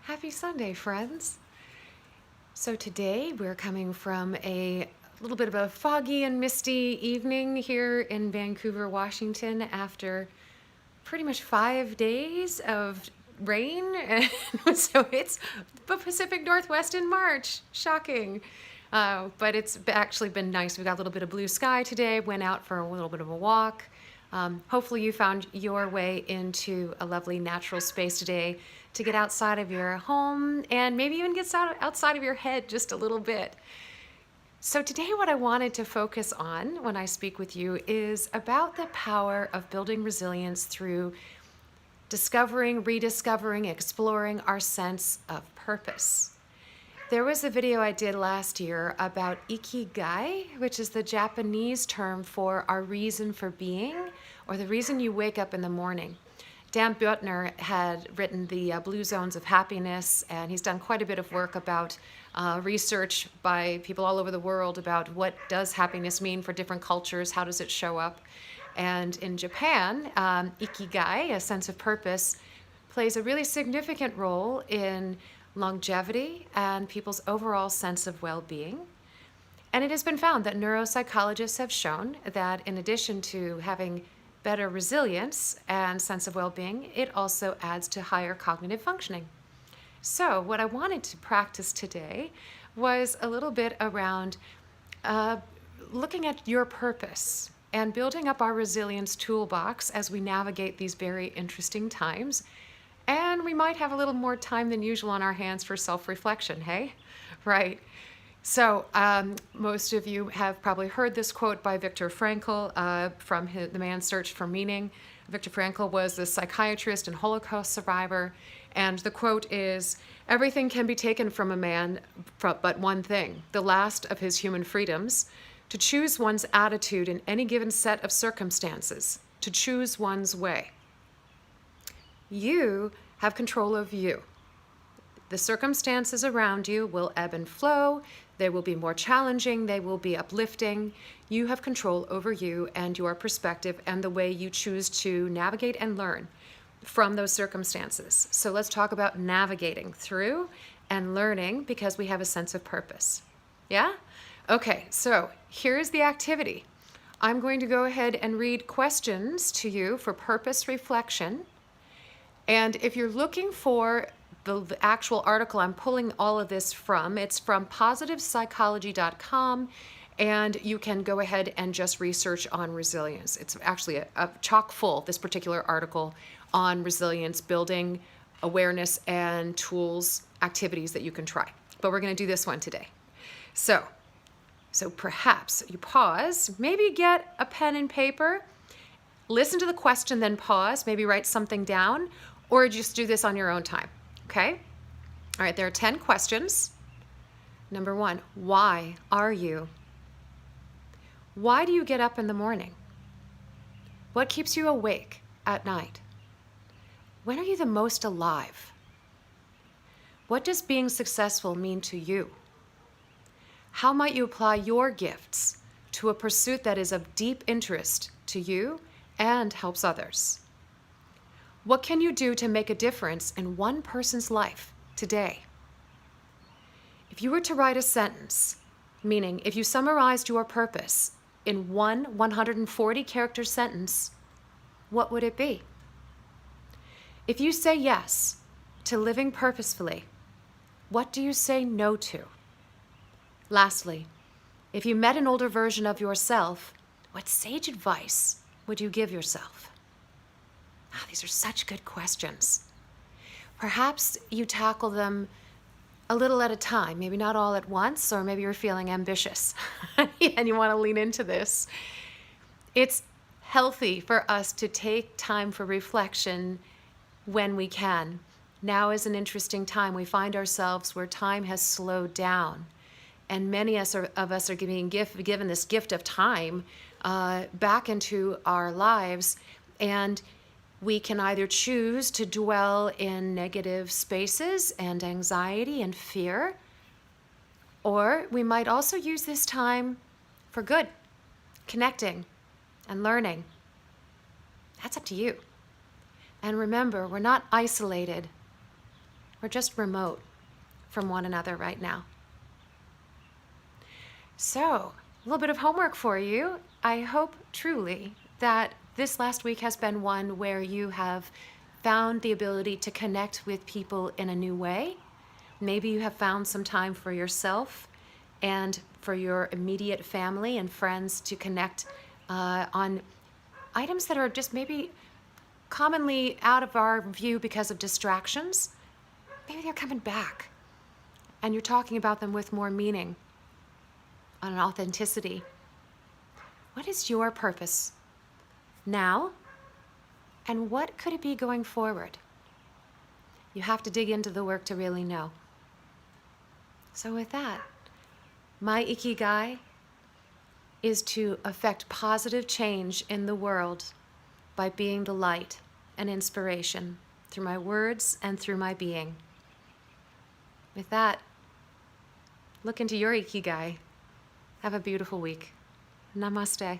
Happy Sunday, friends. So today we're coming from a little bit of a foggy and misty evening here in Vancouver, Washington after pretty much 5 days of rain. And so it's the Pacific Northwest in March. Shocking. But it's actually been nice. We got a little bit of blue sky today, went out for a little bit of a walk. Hopefully you found your way into a lovely natural space today to get outside of your home and maybe even get outside of your head just a little bit. So today what I wanted to focus on when I speak with you is about the power of building resilience through discovering, rediscovering, exploring our sense of purpose. There was a video I did last year about ikigai, which is the Japanese term for our reason for being, or the reason you wake up in the morning. Dan Buettner had written the Blue Zones of Happiness, and he's done quite a bit of work about research by people all over the world about what does happiness mean for different cultures, how does it show up. And in Japan, ikigai, a sense of purpose, plays a really significant role in longevity and people's overall sense of well-being. And it has been found that neuropsychologists have shown that in addition to having better resilience and sense of well-being, it also adds to higher cognitive functioning. So what I wanted to practice today was a little bit around looking at your purpose and building up our resilience toolbox as we navigate these very interesting times. And we might have a little more time than usual on our hands for self-reflection, hey? Right. So most of you have probably heard this quote by Viktor Frankl from The Man's Search for Meaning. Viktor Frankl was a psychiatrist and Holocaust survivor. And the quote is, "Everything can be taken from a man but one thing, the last of his human freedoms, to choose one's attitude in any given set of circumstances, to choose one's way." You have control of you. The circumstances around you will ebb and flow. They will be more challenging. They will be uplifting. You have control over you and your perspective and the way you choose to navigate and learn from those circumstances. So let's talk about navigating through and learning because we have a sense of purpose. Yeah? Okay, so here's the activity. I'm going to go ahead and read questions to you for purpose reflection. And if you're looking for the actual article I'm pulling all of this from, it's from positivepsychology.com, and you can go ahead and just research on resilience. It's actually a chock full, this particular article, on resilience, building awareness and tools, activities that you can try. But we're going to do this one today. So perhaps you pause, maybe get a pen and paper, listen to the question, then pause, maybe write something down, or just do this on your own time, okay? All right, there are 10 questions. Number 1, why are you? Why do you get up in the morning? What keeps you awake at night? When are you the most alive? What does being successful mean to you? How might you apply your gifts to a pursuit that is of deep interest to you and helps others? What can you do to make a difference in one person's life today? If you were to write a sentence, meaning if you summarized your purpose in one 140-character sentence, what would it be? If you say yes to living purposefully, what do you say no to? Lastly, if you met an older version of yourself, what sage advice would you give yourself? These are such good questions. Perhaps you tackle them a little at a time, maybe not all at once, or maybe you're feeling ambitious and you want to lean into this. It's healthy for us to take time for reflection when we can. Now is an interesting time. We find ourselves where time has slowed down, and many of us are being given this gift of time back into our lives, and we can either choose to dwell in negative spaces and anxiety and fear, or we might also use this time for good, connecting and learning. That's up to you. And remember, we're not isolated. or just remote from one another right now. So, a little bit of homework for you. I hope truly that this last week has been one where you have found the ability to connect with people in a new way. Maybe you have found some time for yourself and for your immediate family and friends to connect on items that are just maybe commonly out of our view because of distractions. Maybe they're coming back and you're talking about them with more meaning and authenticity. What is your purpose now? And what could it be going forward? You have to dig into the work to really know. So with that, my ikigai is to affect positive change in the world by being the light and inspiration through my words and through my being. With that, look into your ikigai. Have a beautiful week. Namaste.